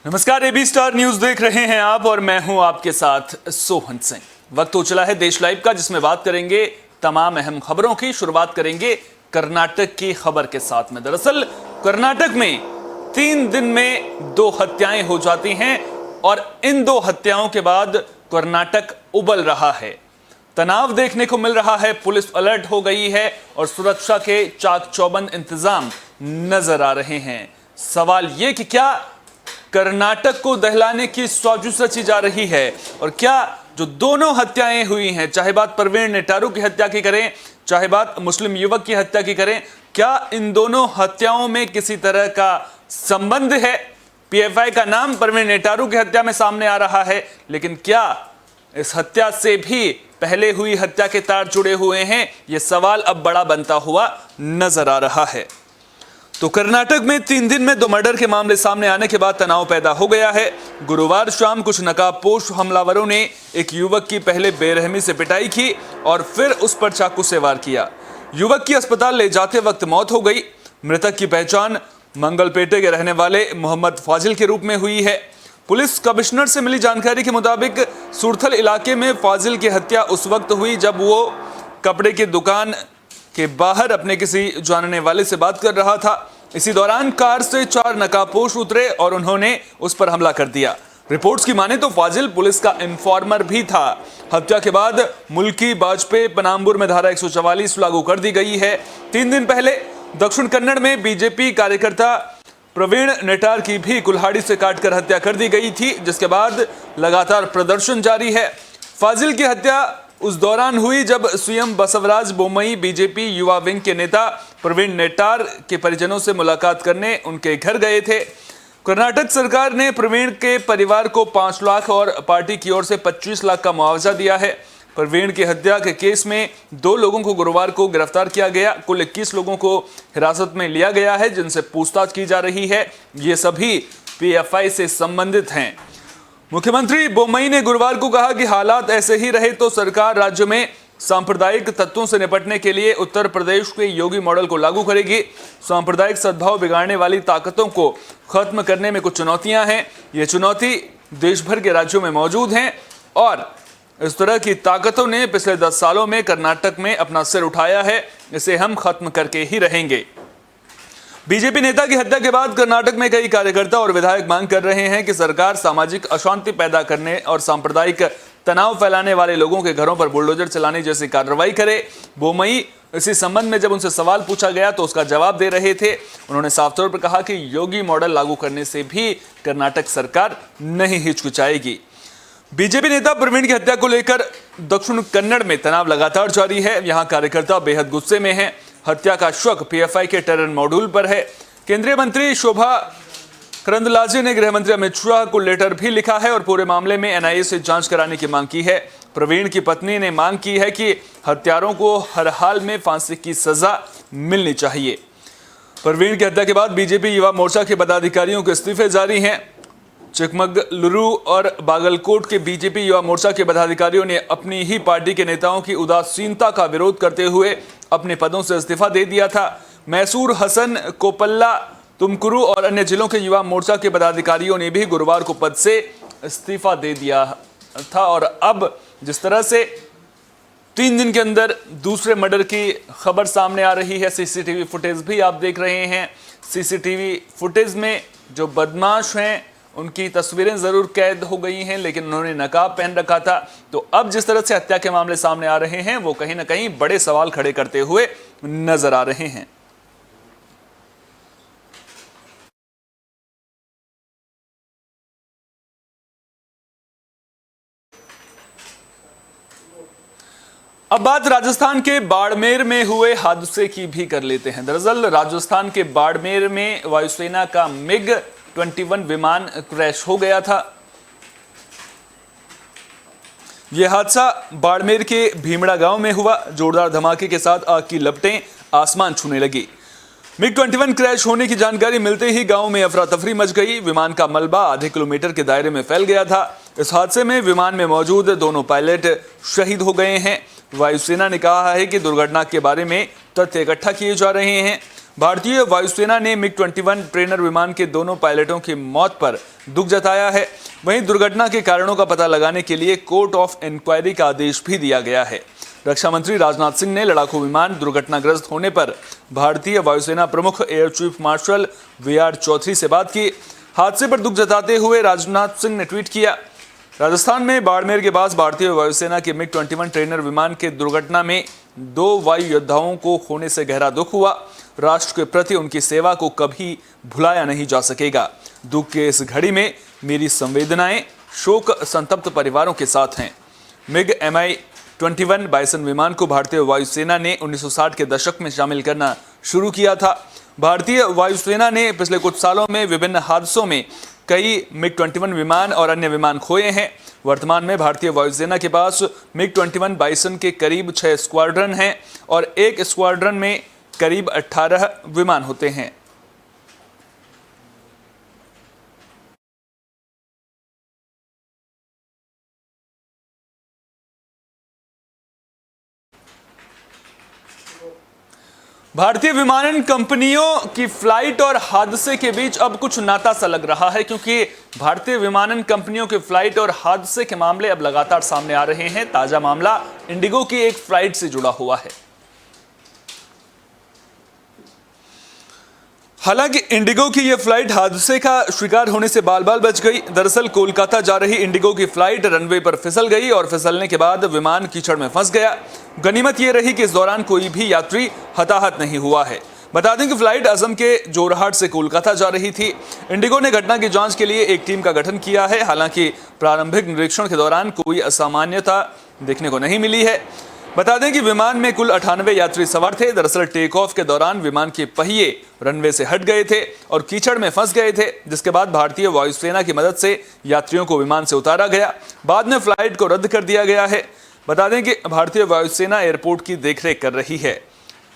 नमस्कार, AB star news देख रहे हैं आप और मैं हूं आपके साथ सोहन सिंह। वक्त हो चला है देश लाइव का, जिसमें बात करेंगे तमाम अहम खबरों की। शुरुआत करेंगे कर्नाटक की खबर के साथ में। दरअसल कर्नाटक में 3 दिन में 2 हत्याएं हो जाती हैं और इन 2 हत्याओं के बाद कर्नाटक उबल रहा है। तनाव देखने को मिल रहा है, पुलिस अलर्ट हो गई है और सुरक्षा के चाक चौबंद इंतजाम नजर आ रहे हैं। सवाल ये कि क्या कर्नाटक को दहलाने की साजिश रची जा रही है और क्या जो दोनों हत्याएं हुई हैं, चाहे बात परवीन नेटारू की हत्या की करें, चाहे बात मुस्लिम युवक की हत्या की करें, क्या इन दोनों हत्याओं में किसी तरह का संबंध है? पीएफआई का नाम परवीन नेटारू की हत्या में सामने आ रहा है, लेकिन क्या इस हत्या से भी पहले हुई हत्या के तार जुड़े हुए हैं? यह सवाल अब बड़ा बनता हुआ नजर आ रहा है। तो कर्नाटक में 3 दिन में 2 मर्डर के मामले सामने आने के बाद तनाव पैदा हो गया है। गुरुवार शाम कुछ नकाबपोश हमलावरों ने एक युवक की पहले बेरहमी से पिटाई की और फिर उस पर चाकू से वार किया। युवक की अस्पताल ले जाते वक्त मौत हो गई। मृतक की पहचान मंगलपेटे के रहने वाले मोहम्मद फाजिल के रूप में हुई है। पुलिस कमिश्नर से मिली जानकारी के मुताबिक सुरथल इलाके में फाजिल की हत्या उस वक्त हुई जब वो कपड़े की दुकान के बाहर अपने किसी जानने वाले से बात कर रहा था। इसी दौरान कार से 4 नकाबपोश उतरे और उन्होंने उस पर हमला कर दिया। रिपोर्ट्स की माने तो फाजिल पुलिस का इन्फॉर्मर भी था। हत्या के बाद मुल्की बाजपेयी पनाम्बुर में धारा 144 लागू कर दी गई है। 3 दिन पहले दक्षिण कन्नड़ में बीजेपी कार्यकर्ता प्रवीण नेटार की भी कुल्हाड़ी से काटकर हत्या कर दी गई थी, जिसके बाद लगातार प्रदर्शन जारी है। फाजिल की हत्या उस दौरान हुई जब सीएम बसवराज बोम्मई बीजेपी युवा विंग के नेता प्रवीण नेटार के परिजनों से मुलाकात करने उनके घर गए थे। कर्नाटक सरकार ने प्रवीण के परिवार को 5 लाख और पार्टी की ओर से 25 लाख का मुआवजा दिया है। प्रवीण की हत्या के केस में 2 लोगों को गुरुवार को गिरफ्तार किया गया। कुल 21 लोगों को हिरासत में लिया गया है, जिनसे पूछताछ की जा रही है। ये सभी पीएफआई से संबंधित हैं। मुख्यमंत्री बोम्मई ने गुरुवार को कहा कि हालात ऐसे ही रहे तो सरकार राज्य में सांप्रदायिक तत्वों से निपटने के लिए उत्तर प्रदेश के योगी मॉडल को लागू करेगी। सांप्रदायिक सद्भाव बिगाड़ने वाली ताकतों को खत्म करने में कुछ चुनौतियां हैं। ये चुनौती देश भर के राज्यों में मौजूद हैं और इस तरह की ताकतों ने पिछले 10 सालों में कर्नाटक में अपना सिर उठाया है। इसे हम खत्म करके ही रहेंगे। बीजेपी नेता की हत्या के बाद कर्नाटक में कई कार्यकर्ता और विधायक मांग कर रहे हैं कि सरकार सामाजिक अशांति पैदा करने और सांप्रदायिक तनाव फैलाने वाले लोगों के घरों पर बुलडोजर चलाने जैसी कार्रवाई करे। बोम्मई इसी संबंध में जब उनसे सवाल पूछा गया तो उसका जवाब दे रहे थे। उन्होंने साफ तौर पर कहा कि योगी मॉडल लागू करने से भी कर्नाटक सरकार नहीं हिचकिचाएगी। बीजेपी नेता प्रवीण की हत्या को लेकर दक्षिण कन्नड़ में तनाव लगातार जारी है। यहां कार्यकर्ता बेहद गुस्से में हैं। हत्या का शक पीएफआई के टेरर मॉड्यूल पर है। केंद्रीय मंत्री शोभा करंदलाजे ने गृह मंत्री अमित शाह को लेटर भी लिखा है और पूरे मामले में एनआईए से जांच कराने की मांग की है। प्रवीण की पत्नी ने मांग की है कि हत्यारों को हर हाल में फांसी की सजा मिलनी चाहिए। प्रवीण की हत्या के बाद बीजेपी युवा मोर्चा के पदाधिकारियों के इस्तीफे जारी हैं। चिकमगलुरु और बागलकोट के बीजेपी युवा मोर्चा के पदाधिकारियों ने अपनी ही पार्टी के नेताओं की उदासीनता का विरोध करते हुए अपने पदों से इस्तीफा दे दिया था। मैसूर, हसन, कोपल्ला, तुमकुरु और अन्य जिलों के युवा मोर्चा के पदाधिकारियों ने भी गुरुवार को पद से इस्तीफा दे दिया था और अब जिस तरह से 3 दिन के अंदर दूसरे मर्डर की खबर सामने आ रही है, सीसीटीवी फुटेज भी आप देख रहे हैं। सीसीटीवी फुटेज में जो बदमाश हैं उनकी तस्वीरें जरूर कैद हो गई हैं, लेकिन उन्होंने नकाब पहन रखा था। तो अब जिस तरह से हत्या के मामले सामने आ रहे हैं वो कहीं ना कहीं बड़े सवाल खड़े करते हुए नजर आ रहे हैं। अब बात राजस्थान के बाड़मेर में हुए हादसे की भी कर लेते हैं। दरअसल राजस्थान के बाड़मेर में वायुसेना का MiG-21 विमान क्रैश हो गया था। यह हादसा बाड़मेर के भीमड़ा गांव में हुआ। जोरदार धमाके के साथ आग की लपटें आसमान छूने लगी। MiG-21 क्रैश होने की जानकारी मिलते ही गांव में अफरा तफरी मच गई। विमान का मलबा आधे किलोमीटर के दायरे में फैल गया था। इस हादसे में विमान में मौजूद दोनों पायलट शहीद हो गए हैं। वायुसेना ने कहा है कि दुर्घटना के बारे में तथ्य इकट्ठा किए जा रहे हैं। भारतीय वायुसेना ने MiG-21 ट्रेनर विमान के दोनों पायलटों की मौत पर दुख जताया है। वहीं दुर्घटना के कारणों का पता लगाने के लिए कोर्ट ऑफ इंक्वायरी का आदेश भी दिया गया है। रक्षा मंत्री राजनाथ सिंह ने लड़ाकू विमान दुर्घटनाग्रस्त होने पर भारतीय वायुसेना प्रमुख air chief marshal VR Chaudhari से बात की। हादसे पर दुख जताते हुए राजनाथ सिंह ने ट्वीट किया, राजस्थान में बाड़मेर के पास भारतीय वायुसेना के MiG-21 ट्रेनर विमान के दुर्घटना में 2 वायु योद्धाओं को खोने से गहरा दुख हुआ। राष्ट्र के प्रति उनकी सेवा को कभी भुलाया नहीं जा सकेगा। दुख के इस घड़ी में मेरी संवेदनाएं शोक संतप्त परिवारों के साथ हैं। MiG-21 बाइसन विमान को भारतीय वायुसेना ने 1960 के दशक में शामिल करना शुरू किया था। भारतीय वायुसेना ने पिछले कुछ सालों में विभिन्न हादसों में कई MiG-21 विमान और अन्य विमान खोए हैं। वर्तमान में भारतीय वायुसेना के पास MiG-21 बाइसन के करीब 6 स्क्वाड्रन हैं और एक स्क्वाड्रन में करीब 18 विमान होते हैं। भारतीय विमानन कंपनियों की फ्लाइट और हादसे के बीच अब कुछ नाता सा लग रहा है, क्योंकि भारतीय विमानन कंपनियों के फ्लाइट और हादसे के मामले अब लगातार सामने आ रहे हैं। ताजा मामला इंडिगो की एक फ्लाइट से जुड़ा हुआ है। हालांकि इंडिगो की यह फ्लाइट हादसे का शिकार होने से बाल बाल बच गई। दरअसल कोलकाता जा रही इंडिगो की फ्लाइट रनवे पर फिसल गई और फिसलने के बाद विमान कीचड़ में फंस गया। गनीमत यह रही कि इस दौरान कोई भी यात्री हताहत नहीं हुआ है। बता दें कि फ्लाइट असम के जोरहाट से कोलकाता जा रही थी। इंडिगो ने घटना की जांच के लिए एक टीम का गठन किया है। हालांकि प्रारंभिक निरीक्षण के दौरान कोई असामान्यता देखने को नहीं मिली है। बता दें कि विमान में कुल 98 यात्री सवार थे। दरअसल टेक ऑफ के दौरान विमान के पहिए रनवे से हट गए थे और कीचड़ में फंस गए थे, जिसके बाद भारतीय वायुसेना की मदद से यात्रियों को विमान से उतारा गया। बाद में फ्लाइट को रद्द कर दिया गया है। बता दें कि भारतीय वायुसेना एयरपोर्ट की देखरेख कर रही है।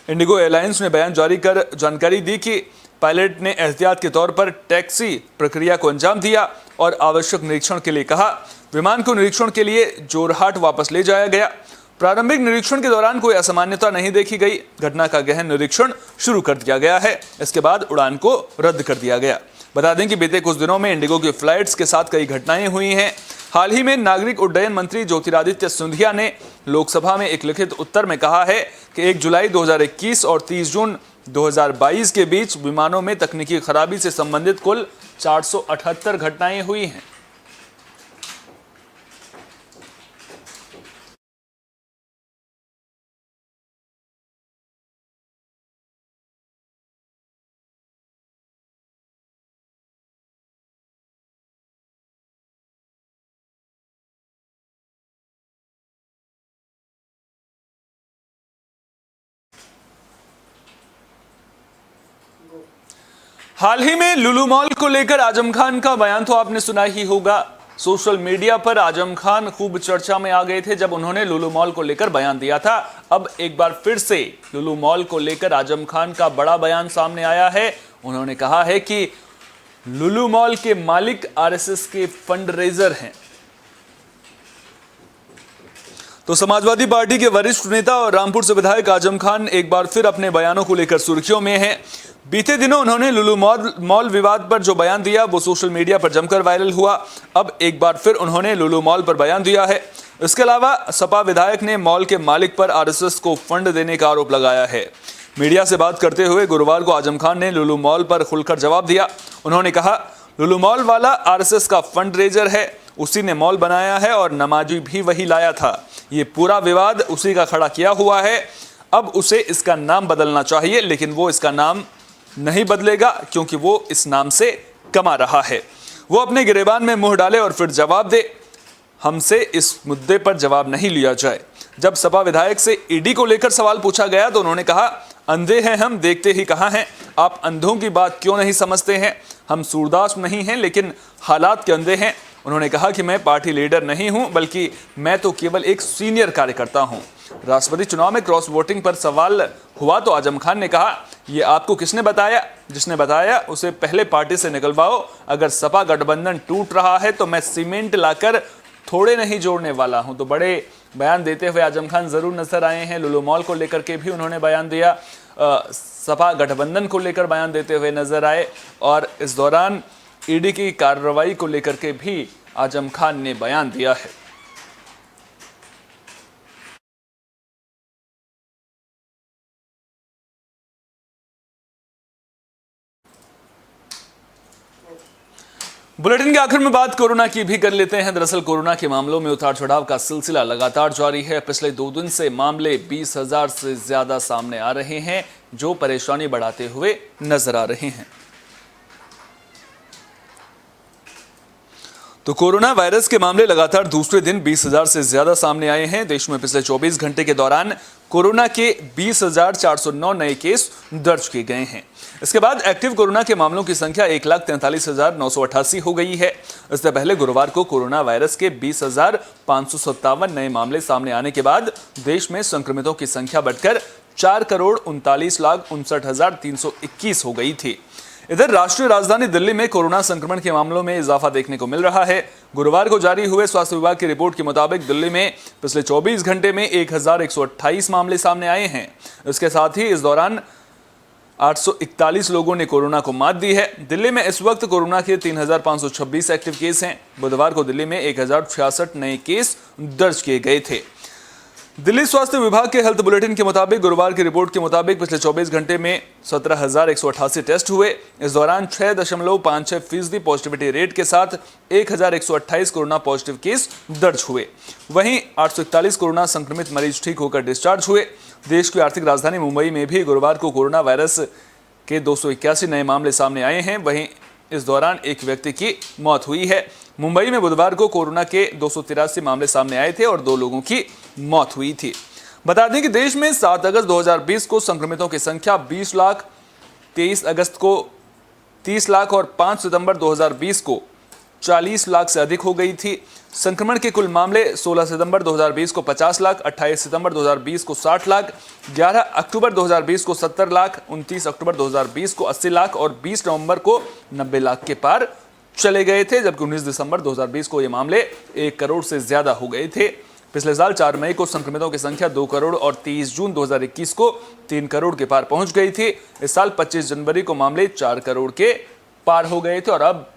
इंडिगो एयरलाइंस ने बयान जारी कर जानकारी दी कि पायलट ने एहतियात के तौर पर टैक्सी प्रक्रिया को अंजाम दिया और आवश्यक निरीक्षण के लिए कहा। विमान को निरीक्षण के लिए जोरहाट वापस ले जाया गया। प्रारंभिक निरीक्षण के दौरान कोई असामान्यता नहीं देखी गई। घटना का गहन निरीक्षण शुरू कर दिया गया है। इसके बाद उड़ान को रद्द कर दिया गया। बता दें कि बीते कुछ दिनों में इंडिगो की फ्लाइट्स के साथ कई घटनाएं हुई हैं। हाल ही में नागरिक उड्डयन मंत्री ज्योतिरादित्य सिंधिया ने लोकसभा में एक लिखित उत्तर में कहा है कि 1 जुलाई 2021 और 30 जून 2022 के बीच विमानों में तकनीकी खराबी से संबंधित कुल 478 घटनाएं हुई हैं। हाल ही में लुलु मॉल को लेकर आजम खान का बयान तो आपने सुना ही होगा। सोशल मीडिया पर आजम खान खूब चर्चा में आ गए थे जब उन्होंने लुलु मॉल को लेकर बयान दिया था। अब एक बार फिर से लुलु मॉल को लेकर आजम खान का बड़ा बयान सामने आया है। उन्होंने कहा है कि लुलु मॉल के मालिक RSS के फंड रेजर हैं। तो समाजवादी पार्टी के वरिष्ठ नेता और रामपुर से विधायक आजम खान एक बार फिर अपने बयानों को लेकर सुर्खियों में हैं। बीते दिनों उन्होंने लुलु मॉल विवाद पर जो बयान दिया वो सोशल मीडिया पर जमकर वायरल हुआ। अब एक बार फिर उन्होंने लुलु मॉल पर बयान दिया है। इसके अलावा सपा विधायक ने मॉल के मालिक पर RSS को फंड देने का आरोप लगाया है। मीडिया से बात करते हुए गुरुवार को आजम खान ने लुलु मॉल पर खुलकर जवाब दिया। उन्होंने कहा, लुलु मॉल वाला RSS का फंड रेजर है, उसी ने मॉल बनाया है और नमाजी भी वही लाया था। ये पूरा विवाद उसी का खड़ा किया हुआ है। अब उसे इसका नाम बदलना चाहिए, लेकिन वो इसका नाम नहीं बदलेगा क्योंकि वो इस नाम से कमा रहा है। वो अपने गिरेबान में मुंह डाले और फिर जवाब दे। हमसे इस मुद्दे पर जवाब नहीं लिया जाए। जब सपा विधायक से ईडी को लेकर सवाल पूछा गया तो उन्होंने कहा, अंधे हैं हम, देखते ही कहां हैं। आप अंधों की बात क्यों नहीं समझते हैं? हम सूरदास नहीं हैं लेकिन हालात के अंधे हैं। उन्होंने कहा कि मैं पार्टी लीडर नहीं हूं, बल्कि मैं तो केवल एक सीनियर कार्यकर्ता हूं। राष्ट्रपति चुनाव में क्रॉस वोटिंग पर सवाल हुआ तो आजम खान ने कहा, ये आपको किसने बताया? जिसने बताया उसे पहले पार्टी से निकलवाओ। अगर सपा गठबंधन टूट रहा है तो मैं सीमेंट लाकर थोड़े नहीं जोड़ने वाला हूं। तो बड़े बयान देते हुए आजम खान जरूर नजर आए हैं। लुलु मॉल को लेकर के भी उन्होंने बयान दिया। सपा गठबंधन को लेकर बयान देते हुए नजर आए और इस दौरान ईडी की कार्रवाई को लेकर के भी आजम खान ने बयान दिया है। बुलेटिन के आखिर में बात कोरोना की भी कर लेते हैं। दरअसल कोरोना के मामलों में उतार चढ़ाव का सिलसिला लगातार जारी है। पिछले 2 दिन से मामले 20,000 से ज्यादा सामने आ रहे हैं, जो परेशानी बढ़ाते हुए नजर आ रहे हैं। तो कोरोना वायरस के मामले लगातार दूसरे दिन 20,000 से ज्यादा सामने आए हैं। देश में पिछले 24 घंटे के दौरान कोरोना के 20,409 नए केस दर्ज किए गए हैं। इसके बाद एक्टिव कोरोना के मामलों की संख्या 1,43,988 हो गई है। इससे पहले गुरुवार को कोरोना वायरस के 20,557 नए मामले सामने आने के बाद देश में संक्रमितों की संख्या बढ़कर 4,39,59,321 हो गई थी। इधर राष्ट्रीय राजधानी दिल्ली में कोरोना संक्रमण के मामलों में इजाफा देखने को मिल रहा है। गुरुवार को जारी हुए स्वास्थ्य विभाग की रिपोर्ट के मुताबिक दिल्ली में पिछले 24 घंटे में 1,128 मामले सामने आए हैं। इसके साथ ही इस दौरान 841 लोगों ने कोरोना को मात दी है। दिल्ली में इस वक्त कोरोना के 3,526 एक्टिव केस हैं। बुधवार को दिल्ली में 1,066 नए केस दर्ज किए गए थे। दिल्ली स्वास्थ्य विभाग के हेल्थ बुलेटिन के मुताबिक गुरुवार की रिपोर्ट के मुताबिक पिछले 24 घंटे में 17,188 टेस्ट हुए। इस दौरान 6.56% पॉजिटिविटी रेट के साथ 1,128 कोरोना पॉजिटिव केस दर्ज हुए। वहीं 841 कोरोना संक्रमित मरीज ठीक होकर डिस्चार्ज हुए। देश की आर्थिक राजधानी मुंबई में भी गुरुवार को कोरोना वायरस के 281 नए मामले सामने आए हैं। वहीं इस दौरान एक व्यक्ति की मौत हुई है। मुंबई में बुधवार को कोरोना के 283 मामले सामने आए थे और 2 लोगों की मौत हुई थी। बता दें कि देश में 7 अगस्त 2020 को संक्रमितों की संख्या 20 लाख, 23 अगस्त को 30 लाख और 5 सितंबर 2020 को 40 लाख से अधिक हो गई थी। संक्रमण के कुल मामले 16 सितंबर 2020 को 50 लाख, 28 सितंबर 2020 को 60 लाख, 11 अक्टूबर 2020 को 70 लाख, 29 अक्टूबर 2020 को 80 लाख और 20 नवंबर को 90 लाख के पार चले गए थे, जबकि 19 दिसंबर 2020 को ये मामले 1 करोड़ से ज्यादा हो गए थे। पिछले साल 4 मई को संक्रमितों की संख्या 2 करोड़ और 23 जून 2021 को 3 करोड़ के पार पहुंच गई थी। इस साल 25 जनवरी को मामले 4 करोड़ के पार हो गए थे और अब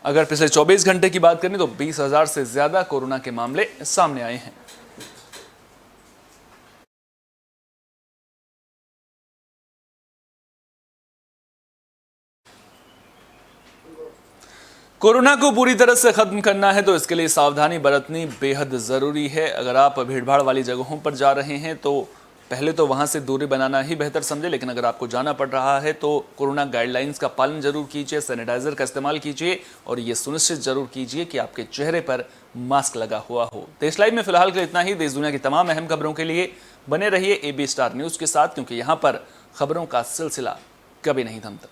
अगर पिछले 24 घंटे की बात करें तो 20,000 से ज्यादा कोरोना के मामले सामने आए हैं। कोरोना को पूरी तरह से खत्म करना है तो इसके लिए सावधानी बरतनी बेहद जरूरी है। अगर आप भीड़भाड़ वाली जगहों पर जा रहे हैं तो पहले तो वहां से दूरी बनाना ही बेहतर समझे, लेकिन अगर आपको जाना पड़ रहा है तो कोरोना गाइडलाइंस का पालन जरूर कीजिए, सैनिटाइजर का इस्तेमाल कीजिए और ये सुनिश्चित जरूर कीजिए कि आपके चेहरे पर मास्क लगा हुआ हो। देश लाइव में फिलहाल के इतना ही। देश दुनिया की तमाम अहम खबरों के लिए बने रहिए AB स्टार न्यूज के साथ, क्योंकि यहाँ पर खबरों का सिलसिला कभी नहीं थमता।